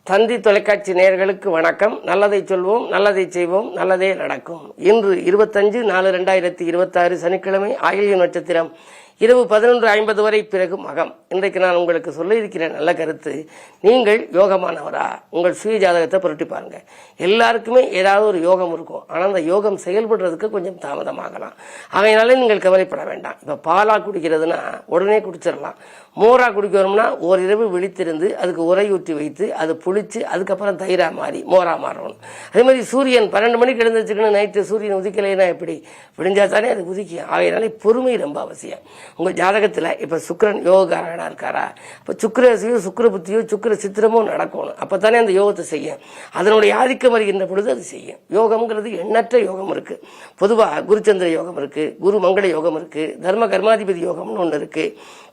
தந்தி தொலைக்காட்சி நேயர்களுக்கு வணக்கம். நல்லதை சொல்வோம், நல்லதை செய்வோம், நல்லதே நடக்கும். இன்று 25/4/2026 சனிக்கிழமை, ஆயில்ய நட்சத்திரம், இரவு 11:50 வரை, பிறகு மகம். இன்றைக்கு நான் உங்களுக்கு சொல்ல இருக்கிற நல்ல கருத்து, நீங்கள் யோகமானவரா? உங்கள் சுய ஜாதகத்தை புரட்டி பாருங்க. எல்லாருக்குமே ஏதாவது ஒரு யோகம் இருக்கும். ஆனால் அந்த யோகம் செயல்படுறதுக்கு கொஞ்சம் தாமதமாகலாம். அதனால நீங்கள் கவலைப்பட வேண்டாம். இப்போ பாலா குடிக்கிறதுனா உடனே குடிச்சிடலாம். மோரா குடிக்கிறோம்னா ஓரிரவு விழித்திருந்து அதுக்கு உரையூற்றி வைத்து அது புளிச்சு அதுக்கப்புறம் தயிரா மாறி மோரா மாறணும். அதே மாதிரி சூரியன் 12 மணிக்கு எழுந்துச்சுக்கணும், நைட்டு சூரியன் உதிக்கலைன்னா எப்படி? விடிஞ்சா தானே அது உதிக்கும். ஆகையினாலே பொறுமை ரொம்ப அவசியம். உங்கள் ஜாதகத்தில் இப்போ சுக்கிரன் யோகக்காரகனாக இருக்காரா? இப்போ சுக்கிரசியோ சுக்கிர புத்தியோ சுக்கிர சித்திரமோ நடக்கணும். அப்போ தானே அந்த யோகத்தை செய்யும். அதனுடைய ஆதிக்கம் வருகின்ற பொழுது அது செய்யும். யோகம்ங்கிறது எண்ணற்ற யோகம் இருக்கு. பொதுவாக குருச்சந்திர யோகம் இருக்கு, குரு மங்கள யோகம் இருக்கு, தர்ம கர்மாதிபதி யோகம்னு ஒன்று இருக்கு,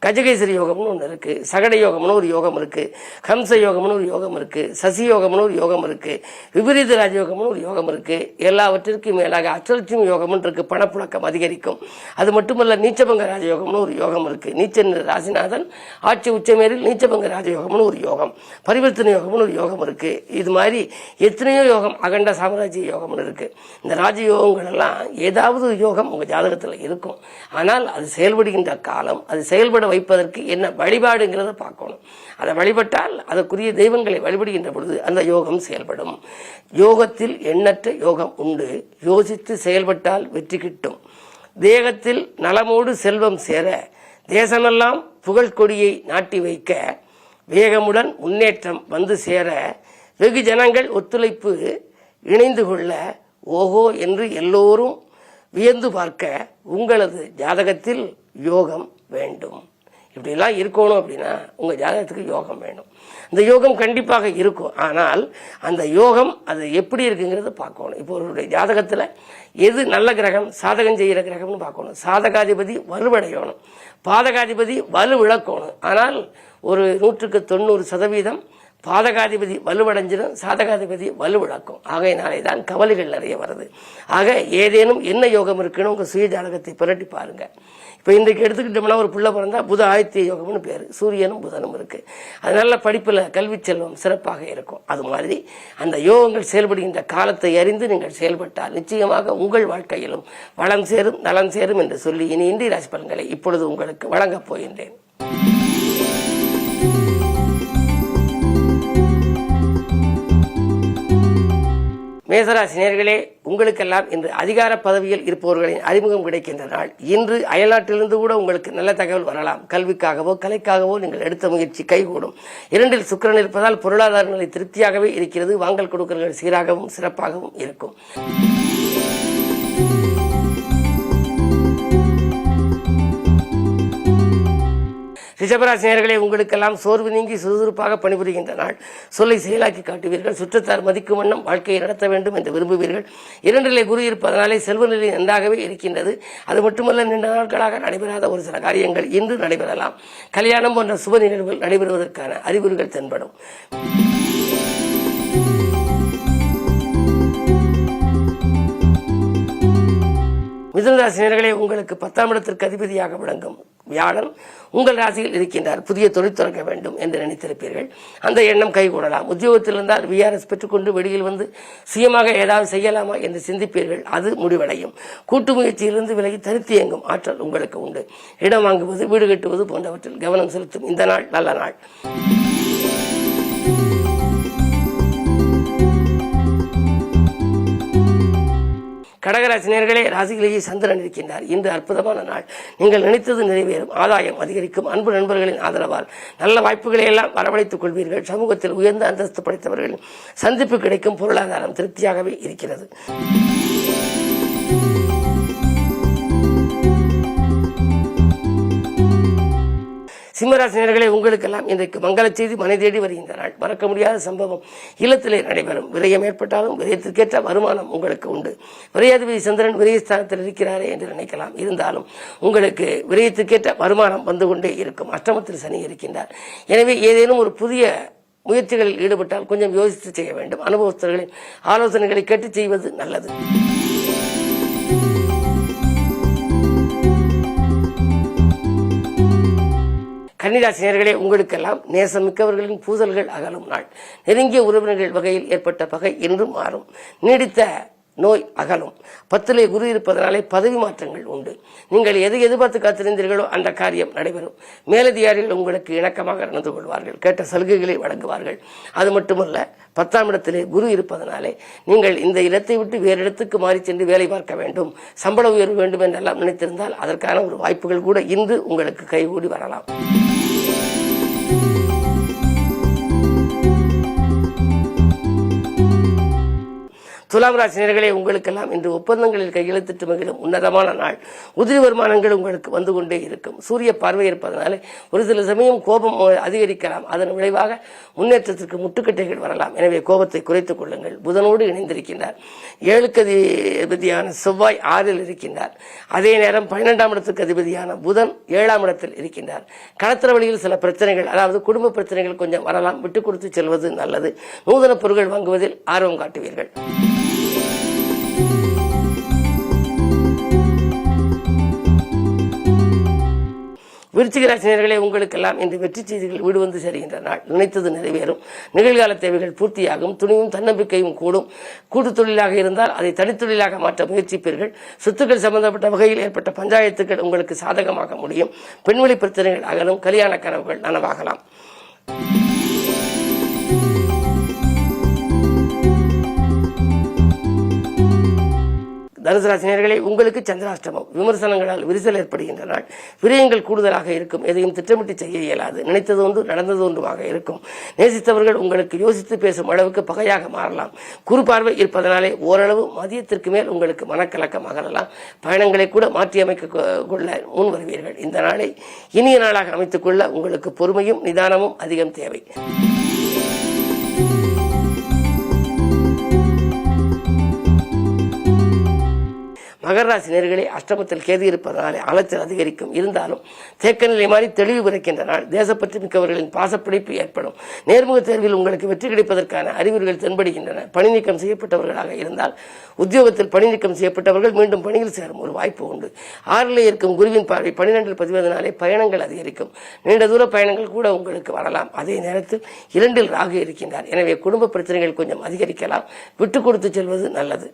கஜகேசரி யோகம்னு ஒன்று இருக்கு, சகட யோகம்னு ஒரு யோகம் இருக்கு, ஹம்ச யோகம்னு ஒரு யோகம் இருக்கு, சசி யோகம்னு ஒரு யோகம் இருக்கு, விபரீத ராஜயோகம்னு ஒரு யோகம் இருக்கு. எல்லாவற்றிற்கும் மேலாக அச்சலட்சுமி யோகம்னு இருக்கு, பணப்புழக்கம் அதிகரிக்கும். அது மட்டுமல்ல, நீச்சபங்க ராஜயோகம்னு ஒரு யோகம் இருக்கு. நீச்சன் ராசிநாதன் ஆட்சி உச்சமேரில் நீச்சபங்க ராஜயோகம்னு ஒரு யோகம், பரிவர்த்தனை யோகம்னு ஒரு யோகம் இருக்கு. இது மாதிரி எத்தனையோ யோகம், அகண்ட சாம்ராஜ்ய யோகம்னு இருக்கு. இந்த ராஜயோகங்கள் எல்லாம் ஏதாவது ஒரு யோகம் உங்க ஜாதகத்தில் இருக்கும். ஆனால் அது செயல்படுகின்ற காலம், அது செயல்பட வைப்பதற்கு என்ன வழிபாடுங்கிறத பார்க்கணும். அதை வழிபட்டால் அதற்குரிய தெய்வங்களை வழிபடுகின்ற பொழுது அந்த யோகம் செயல்படும். யோகத்தில் எண்ணற்ற யோகம் உண்டு. யோசித்து செயல்பட்டால் வெற்றி கிட்டும். தேகத்தில் நலமோடு செல்வம் சேர, தேசமெல்லாம் புகழ்கொடியை நாட்டி வைக்க, வேகமுடன் முன்னேற்றம் வந்து சேர, வெகு ஜனங்கள் ஒத்துழைப்பு இணைந்து கொள்ள, ஓஹோ என்று எல்லோரும் வியந்து பார்க்க உங்களது ஜாதகத்தில் யோகம் வேண்டும். இப்படிலாம் இருக்கணும். அப்படின்னா உங்கள் ஜாதகத்துக்கு யோகம் வேணும். இந்த யோகம் கண்டிப்பாக இருக்கும். ஆனால் அந்த யோகம் அது எப்படி இருக்குங்கிறத பார்க்கணும். இப்போ ஒரு ஜாதகத்தில் எது நல்ல கிரகம், சாதகம் செய்கிற கிரகம்னு பார்க்கணும். சாதகாதிபதி வலுவடையணும், பாதகாதிபதி வலு விளக்கணும். ஆனால் ஒரு 100க்கு 90% பாதகாதிபதி வலுவடைஞ்சிடும், சாதகாதிபதி வலுவிழக்கும். ஆகையினாலே தான் கவலைகள் நிறைய வருது. ஆக ஏதேனும் என்ன யோகம் இருக்குன்னு உங்கள் சுய ஜாதகத்தை புரட்டி பாருங்க. இப்போ இன்றைக்கு எடுத்துக்கிட்டோம்னா ஒரு பிள்ளை பிறந்தா புத ஆதித்ய யோகம்னு பேர். சூரியனும் புதனும் இருக்கு. அதனால படிப்பில் கல்வி செல்வம் சிறப்பாக இருக்கும். அது மாதிரி அந்த யோகங்கள் செயல்படுகின்ற காலத்தை அறிந்து நீங்கள் செயல்பட்டால் நிச்சயமாக உங்கள் வாழ்க்கையிலும் வளம் சேரும், நலம் சேரும் என்று சொல்லி இனி இந்திய ராசி பலன்களை இப்பொழுது உங்களுக்கு வழங்கப் போகின்றேன். மேசராசி நேயர்களே, உங்களுக்கெல்லாம் இன்று அதிகார பதவியில் இருப்பவர்களின் அறிமுகம் கிடைக்கின்ற நாள். இன்று அயல்நாட்டிலிருந்து கூட உங்களுக்கு நல்ல தகவல் வரலாம். கல்விக்காகவோ கலைக்காகவோ நீங்கள் எடுத்த முயற்சி கைகூடும். 2இல் சுக்கிரன் இருப்பதால் பொருளாதார நிலை திருப்தியாகவே இருக்கிறது. வாங்கல் கொடுக்கல்கள் சீராகவும் சிறப்பாகவும் இருக்கும். ரிஷபராசி நேயர்களே, உங்களுக்கெல்லாம் சோர்வு நீங்கி சுறுசுறுப்பாக பணிபுரிகின்ற நாள். சொல்லை செயலாக்கி காட்டுவீர்கள். சுற்றத்தார் மதிக்கும் வண்ணம் வாழ்க்கையை நடத்த வேண்டும் என்று விரும்புவீர்கள். 2இலே குரு இருப்பதனாலே செல்வ நிலை நன்றாகவே இருக்கின்றது. அது மட்டுமல்ல, நீண்ட நாட்களாக நடைபெறாத ஒரு சில காரியங்கள் இன்று நடைபெறலாம். கல்யாணம் போன்ற சுப நிகழ்வுகள் நடைபெறுவதற்கான அறிகுறிகள் தென்படும். மிதுன ராசி நேயர்களே, உங்களுக்கு 10ஆம் இடத்திற்கு அதிபதியாக விளங்கும் வியாழன் உங்கள் ராசியில் இருக்கின்றார். புதிய தொழில் தொடங்க வேண்டும் என்று நினைத்திருப்பீர்கள். அந்த எண்ணம் கைகூடலாம். உத்தியோகத்தில் இருந்தால் விஆர்எஸ் பெற்றுக்கொண்டு வெளியில் வந்து சுயமாக ஏதாவது செய்யலாமா என்று சிந்திப்பீர்கள். அது முடிவடையும். கூட்டு முயற்சியிலிருந்து விலகி தனித்து இயங்கும் ஆற்றல் உங்களுக்கு உண்டு. இடம் வாங்குவது, வீடு கட்டுவது போன்றவற்றில் கவனம் செலுத்தும் இந்த நாள் நல்ல நாள். கடகராசி நேயர்களே, ராசியிலேயே சந்திரன் இருக்கின்றார். இன்று அற்புதமான நாள். நீங்கள் நினைத்தது நிறைவேறும். ஆதாயம் அதிகரிக்கும். அன்பு நண்பர்களின் ஆதரவால் நல்ல வாய்ப்புகளை எல்லாம் வரவழைத்துக் கொள்வீர்கள். சமூகத்தில் உயர்ந்த அந்தஸ்து படைத்தவர்களின் சந்திப்பு கிடைக்கும். பொருளாதாரம் திருப்தியாகவே இருக்கிறது. சிம்மராசி நேயர்களே, உங்களுக்கெல்லாம் இன்றைக்கு மங்கள செய்தி மனை தேடி வருகின்ற நாள். மறக்க முடியாத சம்பவம் இல்லத்திலே நடைபெறும். விரயம் ஏற்பட்டாலும் விரயத்திற்கேற்ற வருமானம் உங்களுக்கு உண்டு. விரயாதிபதி சந்திரன் விரயஸ்தானத்தில் இருக்கிறாரே என்று நினைக்கலாம். இருந்தாலும் உங்களுக்கு விரயத்திற்கேற்ற வருமானம் வந்து கொண்டே இருக்கும். அஷ்டமத்தில் சனி இருக்கின்றார். எனவே ஏதேனும் ஒரு புதிய முயற்சிகளில் ஈடுபட்டால் கொஞ்சம் யோசித்து செய்ய வேண்டும். அனுபவஸ்தர்களின் ஆலோசனைகளை கேட்டு செய்வது நல்லது. கன்னிராசினியர்களே, உங்களுக்கெல்லாம் நேசமிக்கவர்களின் பூசல்கள் அகலும் நாள். நெருங்கிய உறவினர்கள் வகையில் ஏற்பட்ட பகை என்றும் மாறும். நீடித்த நோய் அகலும். 10லே குரு இருப்பதனாலே பதவி மாற்றங்கள் உண்டு. நீங்கள் எதை எதிர்பார்த்து காத்திருந்தீர்களோ அந்த காரியம் நடைபெறும். மேலதிகாரிகள் உங்களுக்கு இணக்கமாக நடந்து கொள்வார்கள். கேட்ட சலுகைகளை வழங்குவார்கள். அது மட்டுமல்ல, 10ஆம் இடத்திலே குரு இருப்பதனாலே நீங்கள் இந்த இடத்தை விட்டு வேறு இடத்துக்கு மாறி சென்று வேலை பார்க்க வேண்டும், சம்பள உயர்வு வேண்டும் என்றெல்லாம் நினைத்திருந்தால் அதற்கான ஒரு வாய்ப்புகள் கூட இன்று உங்களுக்கு கைகூடி வரலாம். துலாம் ராசினியர்களே, உங்களுக்கெல்லாம் இன்று ஒப்பந்தங்களில் கையெழுத்திட்டு மகிழும் உன்னதமான நாள். உதிரி வருமானங்கள் உங்களுக்கு வந்து கொண்டே இருக்கும். சூரிய பார்வை இருப்பதனாலே ஒரு சில சமயம் கோபம் அதிகரிக்கலாம். அதன் விளைவாக முன்னேற்றத்திற்கு முட்டுக்கட்டைகள் வரலாம். எனவே கோபத்தை குறைத்துக் கொள்ளுங்கள். புதனோடு இணைந்திருக்கின்றார். 7க்கு அதிபதியான செவ்வாய் 6ல் இருக்கின்றார். அதே நேரம் 12ஆம் இடத்துக்கு அதிபதியான புதன் 7ஆம் இடத்தில் இருக்கின்றார். களத்திர வழியில் சில பிரச்சனைகள், அதாவது குடும்ப பிரச்சனைகள் கொஞ்சம் வரலாம். விட்டுக் கொடுத்து செல்வது நல்லது. நூதன பொருட்கள் வாங்குவதில் ஆர்வம் காட்டுவீர்கள். விருச்சிக ராசினியர்களே, உங்களுக்கெல்லாம் இன்று வெற்றி செய்திகள் வீடு வந்து சேர்கின்ற நாள். நினைத்தது நிறைவேறும். நிகழ்கால தேவைகள் பூர்த்தியாகும். துணிவும் தன்னம்பிக்கையும் கூடும். கூட்டு தொழிலாக இருந்தால் அதை தனித்தொழிலாக மாற்ற முயற்சிப்பீர்கள். சொத்துக்கள் சம்பந்தப்பட்ட வகையில் ஏற்பட்ட பஞ்சாயத்துக்கள் உங்களுக்கு சாதகமாக முடியும். பெண்வெளி பிரச்சனைகள் அகலும். கல்யாண கனவுகள் நனவாகலாம். தனுசு ராசினியர்களே, உங்களுக்கு சந்திராஷ்டமம். விமர்சனங்களால் விரிசல் ஏற்படுகின்ற நாள். விரயங்கள் கூடுதலாக இருக்கும். எதையும் திட்டமிட்டு செய்ய இயலாது. நினைத்தது ஒன்று நடந்தது ஒன்றுமாக இருக்கும். நேசித்தவர்கள் உங்களுக்கு யோசித்து பேசும் அளவுக்கு பகையாக மாறலாம். குறு பார்வை இருப்பதனாலே ஓரளவு மதியத்திற்கு மேல் உங்களுக்கு மனக்கலக்கம் அகலலாம். பயணங்களை கூட மாற்றியமைக்க கொள்ள முன் வருவீர்கள். இந்த நாளை இனிய நாளாக அமைத்துக் கொள்ள உங்களுக்கு பொறுமையும் நிதானமும் அதிகம் தேவை. மகர ராசி நேயர்களே, அஷ்டமத்தில் கேது இருப்பதனாலே அலைச்சல் அதிகரிக்கும். இருந்தாலும் தேக்க நிலை மாறி தெளிவு பிறக்கின்ற நாள். தேசப்பற்று மிக்கவர்களின் பாசப்பிடிப்பு ஏற்படும். நேர்முக தேர்வில் உங்களுக்கு வெற்றி கிடைப்பதற்கான அறிகுறிகள் தென்படுகின்றன. பணி நீக்கம் செய்யப்பட்டவர்களாக இருந்தால் உத்தியோகத்தில் பணி நீக்கம் செய்யப்பட்டவர்கள் மீண்டும் பணியில் சேரும் ஒரு வாய்ப்பு உண்டு. 6ல் இருக்கும் குருவின் பார்வை 12ல் பதிவதனாலே பயணங்கள் அதிகரிக்கும். நீண்ட தூர பயணங்கள் கூட உங்களுக்கு வரலாம். அதே நேரத்தில் 2ல் ராகு இருக்கின்றார். எனவே குடும்ப பிரச்சனைகள் கொஞ்சம் அதிகரிக்கலாம். விட்டுக் கொடுத்து செல்வது நல்லது.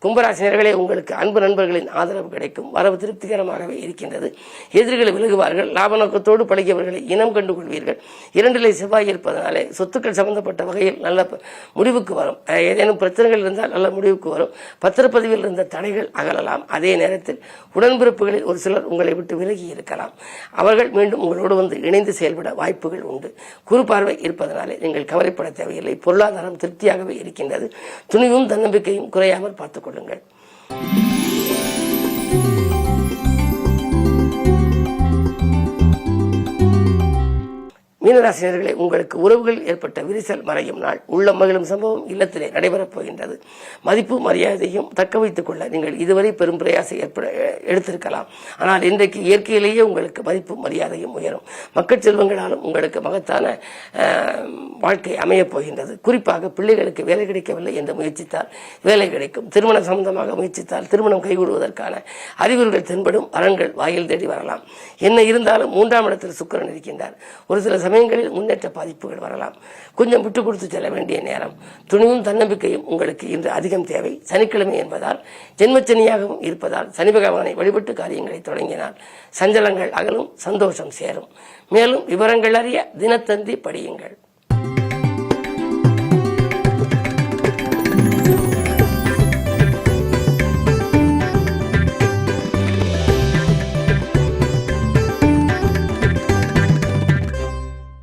கும்பராசினியர்களே, உங்களுக்கு அன்பு நண்பர்களின் ஆதரவு கிடைக்கும். வரவு திருப்திகரமாகவே இருக்கின்றது. எதிரிகளை விலகுவார்கள். லாப நோக்கத்தோடு பழகியவர்களை இனம் கண்டு கொள்வீர்கள். 2ல் செவ்வாய் இருப்பதனாலே சொத்துக்கள் சம்பந்தப்பட்ட வகையில் நல்ல முடிவுக்கு வரும். ஏதேனும் பிரச்சனைகள் இருந்தால் நல்ல முடிவுக்கு வரும். பத்திரப்பதிவில் இருந்த தடைகள் அகலலாம். அதே நேரத்தில் உடன்பிறப்புகளில் ஒரு சிலர் உங்களை விட்டு விலகி இருக்கலாம். அவர்கள் மீண்டும் உங்களோடு வந்து இணைந்து செயல்பட வாய்ப்புகள் உண்டு. குறு பார்வை இருப்பதனாலே நீங்கள் கவலைப்பட தேவையில்லை. பொருளாதாரம் திருப்தியாகவே இருக்கின்றது. துணிவும் தன்னம்பிக்கையும் குறையாமல் பார்த்துக் கொள்ளுங்கள். மீனராசினியர்களே, உங்களுக்கு உறவுகள் ஏற்பட்ட விரிசல் மறையும் நாள். உள்ள மகிழும் சம்பவம் இல்லத்திலே நடைபெறப் போகின்றது. மதிப்பு மரியாதையும் தக்க வைத்துக் கொள்ள நீங்கள் இதுவரை பெரும் பிரயாசம் எடுத்திருக்கலாம். ஆனால் இன்றைக்கு இயற்கையிலேயே உங்களுக்கு மதிப்பு மரியாதையும் உயரும். மக்கள் செல்வங்களாலும் உங்களுக்கு மகத்தான வாழ்க்கை அமையப் போகின்றது. குறிப்பாக பிள்ளைகளுக்கு வேலை கிடைக்கவில்லை என்று முயற்சித்தால் வேலை கிடைக்கும். திருமணம் சம்பந்தமாக முயற்சித்தால் திருமணம் கைகூடுவதற்கான அறிகுறிகள் தென்படும். அரண்கள் வாயில் தேடி வரலாம். என்ன இருந்தாலும் 3ஆம் இடத்தில் சுக்கிரன் இருக்கின்றார். ஒரு சில சமயங்களில் முன்னேற்ற பாதிப்புகள் வரலாம். கொஞ்சம் விட்டுக் கொடுத்து செல்ல வேண்டிய நேரம். துணிவும் தன்னம்பிக்கையும் உங்களுக்கு இன்று அதிகம் தேவை. சனிக்கிழமை என்பதால் ஜென்மச்சனியாகவும் இருப்பதால் சனி பகவானை வழிபட்டு காரியங்களை தொடங்கினால் சஞ்சலங்கள் அகலும், சந்தோஷம் சேரும். மேலும் விவரங்கள் அறிய தினத்தந்தி படியுங்கள்.